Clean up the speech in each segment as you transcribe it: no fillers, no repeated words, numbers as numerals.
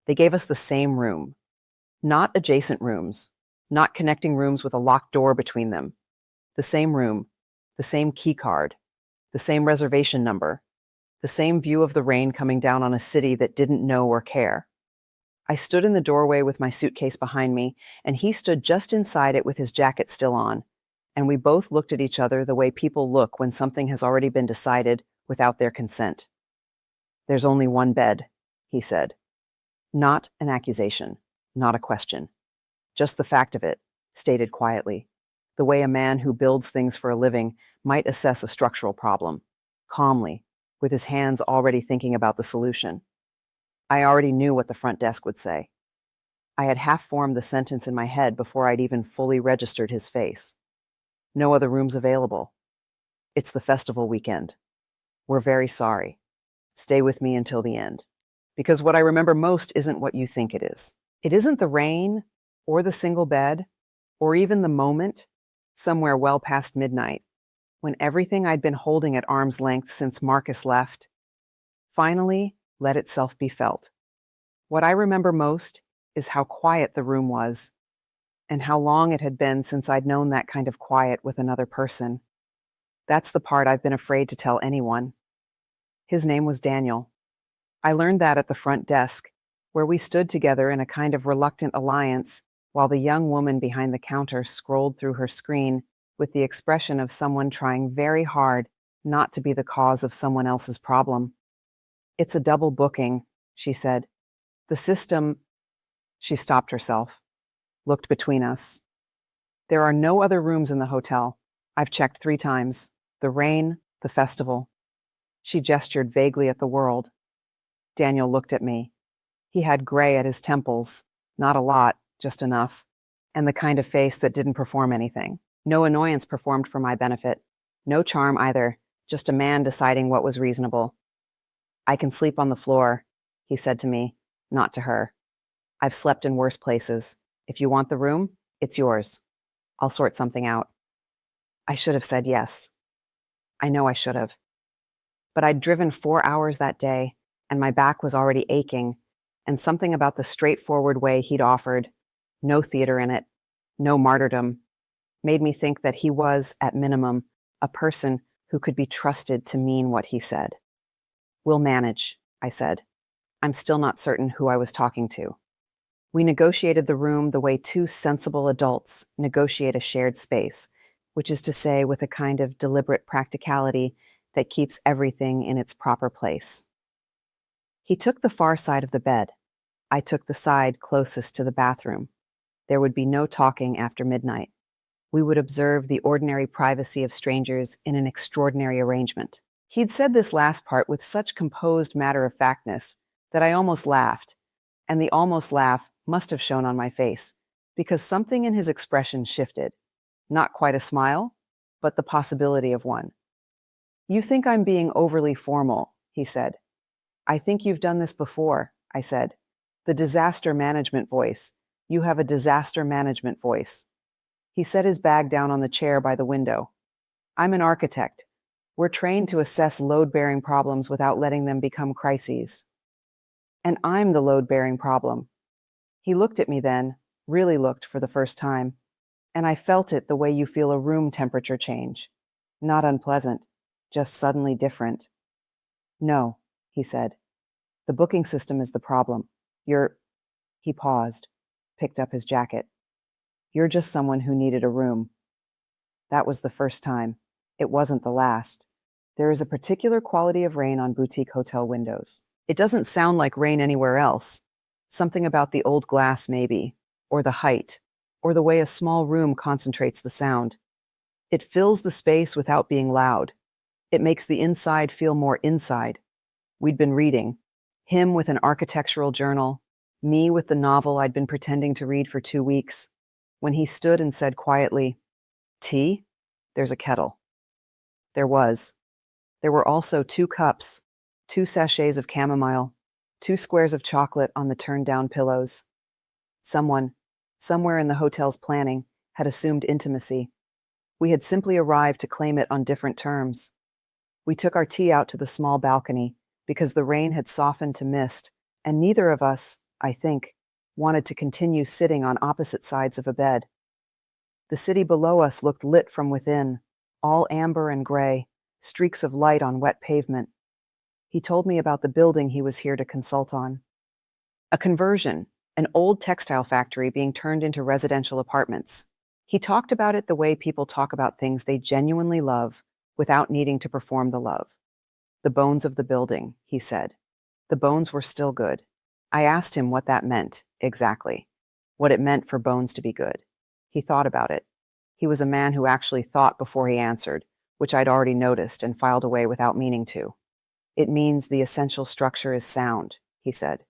They gave us the same room, not adjacent rooms, not connecting rooms with a locked door between them. The same room, the same key card, the same reservation number, the same view of the rain coming down on a city that didn't know or care. I stood in the doorway with my suitcase behind me, and he stood just inside it with his jacket still on, and we both looked at each other the way people look when something has already been decided without their consent. "There's only one bed," he said. Not an accusation, not a question. Just the fact of it, stated quietly, the way a man who builds things for a living might assess a structural problem, calmly, with his hands already thinking about the solution. I already knew what the front desk would say. I had half-formed the sentence in my head before I'd even fully registered his face. "No other rooms available. It's the festival weekend. We're very sorry. Stay with me until the end." Because what I remember most isn't what you think it is. It isn't the rain, or the single bed, or even the moment, somewhere well past midnight, when everything I'd been holding at arm's length since Marcus left, finally let itself be felt. What I remember most is how quiet the room was, and how long it had been since I'd known that kind of quiet with another person. That's the part I've been afraid to tell anyone. His name was Daniel. I learned that at the front desk, where we stood together in a kind of reluctant alliance while the young woman behind the counter scrolled through her screen with the expression of someone trying very hard not to be the cause of someone else's problem. "It's a double booking," she said. "The system—" She stopped herself, looked between us. "There are no other rooms in the hotel. I've checked 3 times. The rain, the festival." She gestured vaguely at the world. Daniel looked at me. He had gray at his temples, not a lot, just enough, and the kind of face that didn't perform anything. No annoyance performed for my benefit. No charm either, just a man deciding what was reasonable. "I can sleep on the floor," he said to me, not to her. "I've slept in worse places. If you want the room, it's yours. I'll sort something out." I should have said yes. I know I should have. But I'd driven 4 hours that day, and my back was already aching, and something about the straightforward way he'd offered, no theater in it, no martyrdom, made me think that he was, at minimum, a person who could be trusted to mean what he said. "We'll manage," I said. I'm still not certain who I was talking to. We negotiated the room the way 2 sensible adults negotiate a shared space, which is to say with a kind of deliberate practicality that keeps everything in its proper place. He took the far side of the bed. I took the side closest to the bathroom. There would be no talking after midnight. We would observe the ordinary privacy of strangers in an extraordinary arrangement. He'd said this last part with such composed matter-of-factness that I almost laughed, and the almost laugh must have shown on my face, because something in his expression shifted. Not quite a smile, but the possibility of one. "You think I'm being overly formal," he said. "I think you've done this before," I said. "The disaster management voice. You have a disaster management voice." He set his bag down on the chair by the window. "I'm an architect. We're trained to assess load-bearing problems without letting them become crises. And I'm the load-bearing problem." He looked at me then, really looked for the first time, and I felt it the way you feel a room temperature change. Not unpleasant, just suddenly different. "No," he said. "The booking system is the problem. He paused, picked up his jacket. "You're just someone who needed a room." That was the first time. It wasn't the last. There is a particular quality of rain on boutique hotel windows. It doesn't sound like rain anywhere else. Something about the old glass, maybe, or the height, or the way a small room concentrates the sound. It fills the space without being loud. It makes the inside feel more inside. We'd been reading. Him with an architectural journal, me with the novel I'd been pretending to read for 2 weeks. When he stood and said quietly, "Tea? There's a kettle." There was. There were also 2 cups, 2 sachets of chamomile, 2 squares of chocolate on the turned-down pillows. Someone, somewhere in the hotel's planning, had assumed intimacy. We had simply arrived to claim it on different terms. We took our tea out to the small balcony, because the rain had softened to mist, and neither of us, I think, wanted to continue sitting on opposite sides of a bed. The city below us looked lit from within, all amber and gray, streaks of light on wet pavement. He told me about the building he was here to consult on. A conversion, an old textile factory being turned into residential apartments. He talked about it the way people talk about things they genuinely love without needing to perform the love. The bones of the building, he said. The bones were still good. I asked him what that meant, exactly. What it meant for bones to be good. He thought about it. He was a man who actually thought before he answered, which I'd already noticed and filed away without meaning to. It means the essential structure is sound, he said.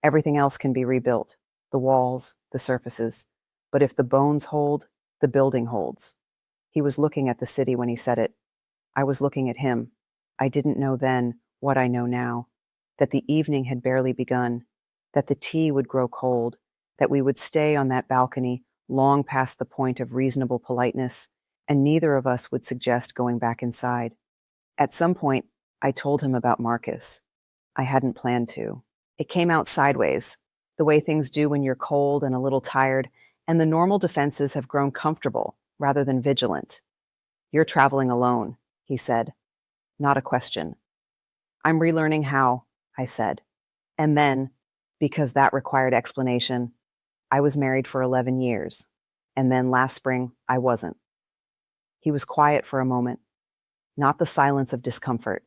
Everything else can be rebuilt, the walls, the surfaces. But if the bones hold, the building holds. He was looking at the city when he said it. I was looking at him. I didn't know then what I know now, that the evening had barely begun, that the tea would grow cold, that we would stay on that balcony long past the point of reasonable politeness, and neither of us would suggest going back inside. At some point, I told him about Marcus. I hadn't planned to. It came out sideways, the way things do when you're cold and a little tired, and the normal defenses have grown comfortable rather than vigilant. You're traveling alone, he said. Not a question. I'm relearning how, I said. And then, because that required explanation, I was married for 11 years, and then last spring, I wasn't. He was quiet for a moment, not the silence of discomfort,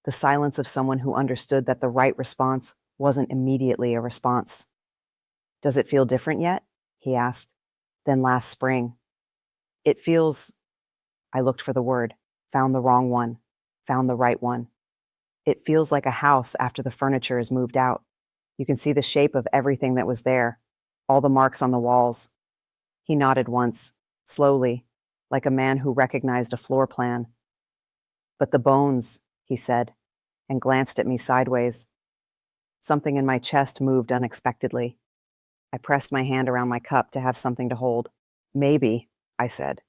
the silence of someone who understood that the right response wasn't immediately a response. Does it feel different yet? He asked. Than last spring. It feels... I looked for the word, found the wrong one, found the right one. It feels like a house after the furniture is moved out. You can see the shape of everything that was there, all the marks on the walls. He nodded once, slowly, like a man who recognized a floor plan. But the bones, he said, and glanced at me sideways. Something in my chest moved unexpectedly. I pressed my hand around my cup to have something to hold. Maybe, I said.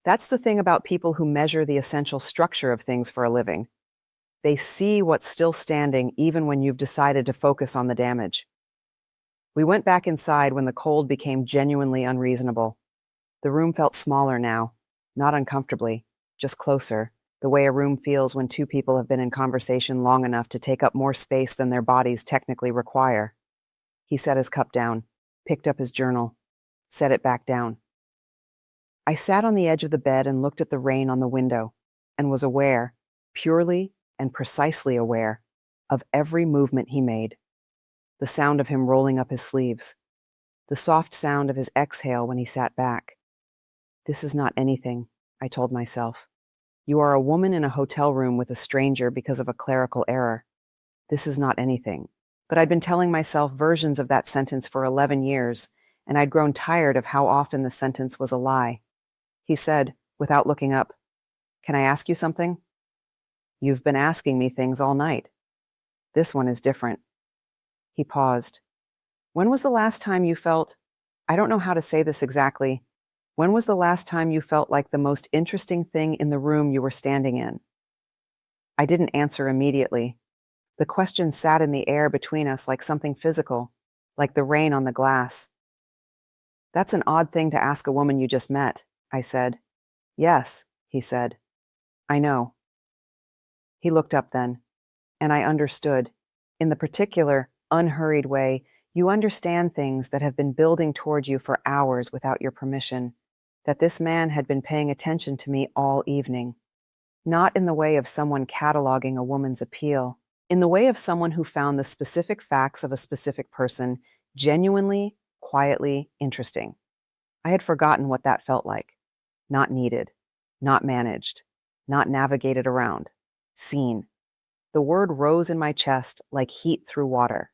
That's the thing about people who measure the essential structure of things for a living. They see what's still standing even when you've decided to focus on the damage. We went back inside when the cold became genuinely unreasonable. The room felt smaller now, not uncomfortably, just closer, the way a room feels when two people have been in conversation long enough to take up more space than their bodies technically require. He set his cup down, picked up his journal, set it back down. I sat on the edge of the bed and looked at the rain on the window, and was aware, purely and precisely aware, of every movement he made. The sound of him rolling up his sleeves, the soft sound of his exhale when he sat back. This is not anything, I told myself. You are a woman in a hotel room with a stranger because of a clerical error. This is not anything. But I'd been telling myself versions of that sentence for 11 years, and I'd grown tired of how often the sentence was a lie. He said, without looking up, "Can I ask you something?" "You've been asking me things all night. This one is different." He paused. "When was the last time you felt, I don't know how to say this exactly, when was the last time you felt like the most interesting thing in the room you were standing in?" I didn't answer immediately. The question sat in the air between us like something physical, like the rain on the glass. "That's an odd thing to ask a woman you just met," I said. "Yes," he said. "I know." He looked up then, and I understood, in the particular, unhurried way you understand things that have been building toward you for hours without your permission, that this man had been paying attention to me all evening. Not in the way of someone cataloging a woman's appeal, in the way of someone who found the specific facts of a specific person genuinely, quietly interesting. I had forgotten what that felt like. Not needed, not managed, not navigated around. Seen. The word rose in my chest like heat through water.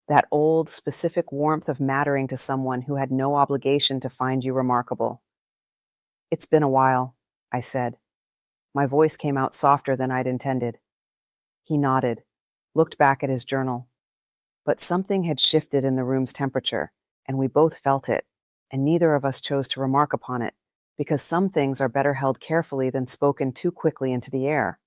That old, specific warmth of mattering to someone who had no obligation to find you remarkable. "It's been a while," I said. My voice came out softer than I'd intended. He nodded, looked back at his journal. But something had shifted in the room's temperature, and we both felt it, and neither of us chose to remark upon it, because some things are better held carefully than spoken too quickly into the air.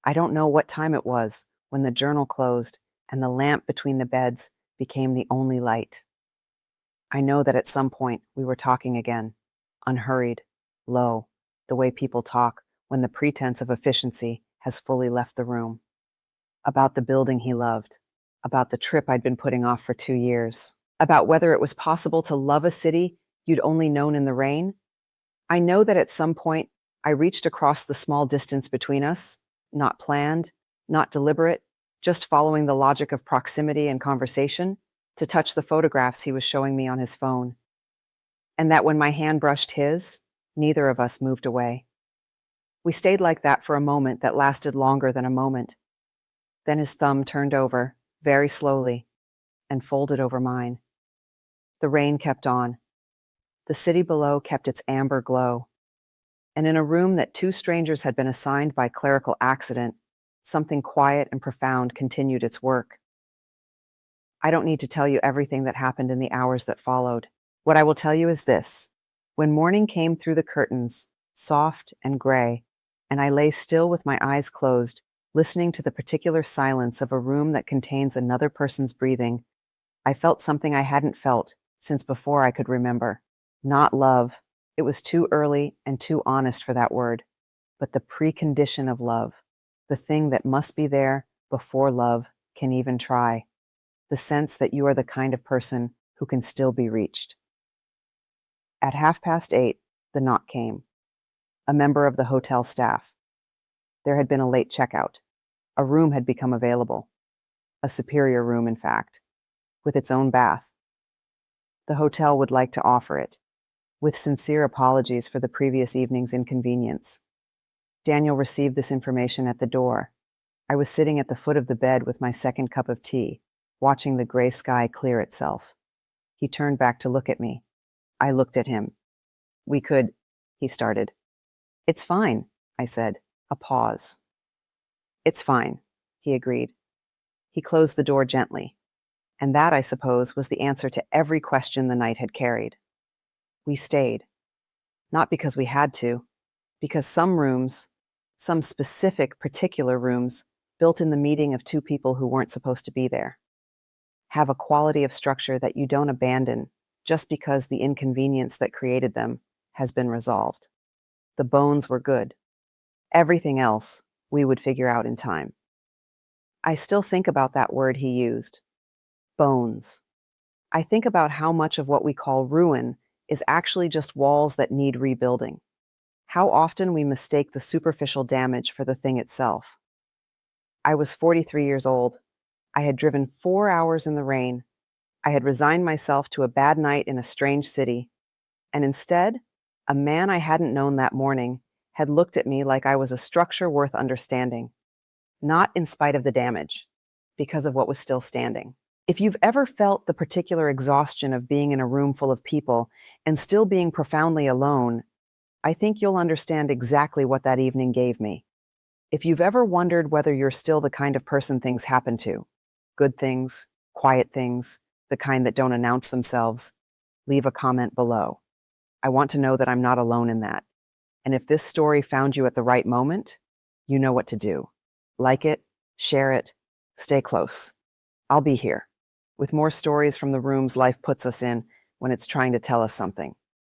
I don't know what time it was when the journal closed and the lamp between the beds became the only light. I know that at some point we were talking again, unhurried, low, the way people talk when the pretense of efficiency has fully left the room. About the building he loved, about the trip I'd been putting off for 2 years, about whether it was possible to love a city you'd only known in the rain. I know that at some point I reached across the small distance between us, not planned, not deliberate, just following the logic of proximity and conversation, to touch the photographs he was showing me on his phone. And that when my hand brushed his, neither of us moved away. We stayed like that for a moment that lasted longer than a moment. Then his thumb turned over, very slowly, and folded over mine. The rain kept on. The city below kept its amber glow. And in a room that two strangers had been assigned by clerical accident, something quiet and profound continued its work. I don't need to tell you everything that happened in the hours that followed. What I will tell you is this. When morning came through the curtains, soft and gray, and I lay still with my eyes closed, listening to the particular silence of a room that contains another person's breathing, I felt something I hadn't felt since before I could remember. Not love. It was too early and too honest for that word, but the precondition of love, the thing that must be there before love can even try, the sense that you are the kind of person who can still be reached. At 8:30, the knock came. A member of the hotel staff. There had been a late checkout. A room had become available. A superior room, in fact, with its own bath. The hotel would like to offer it, with sincere apologies for the previous evening's inconvenience. Daniel received this information at the door. I was sitting at the foot of the bed with my second cup of tea, watching the gray sky clear itself. He turned back to look at me. I looked at him. "We could," he started. "It's fine," I said. A pause. "It's fine," he agreed. He closed the door gently. And that, I suppose, was the answer to every question the night had carried. We stayed. Not because we had to, because some rooms, some specific, particular rooms, built in the meeting of two people who weren't supposed to be there, have a quality of structure that you don't abandon just because the inconvenience that created them has been resolved. The bones were good. Everything else we would figure out in time. I still think about that word he used, bones. I think about how much of what we call ruin is actually just walls that need rebuilding. How often we mistake the superficial damage for the thing itself. I was 43 years old. I had driven 4 hours in the rain. I had resigned myself to a bad night in a strange city. And instead, a man I hadn't known that morning had looked at me like I was a structure worth understanding. Not in spite of the damage, because of what was still standing. If you've ever felt the particular exhaustion of being in a room full of people and still being profoundly alone, I think you'll understand exactly what that evening gave me. If you've ever wondered whether you're still the kind of person things happen to, good things, quiet things, the kind that don't announce themselves, leave a comment below. I want to know that I'm not alone in that. And if this story found you at the right moment, you know what to do. Like it, share it, stay close. I'll be here with more stories from the rooms life puts us in when it's trying to tell us something.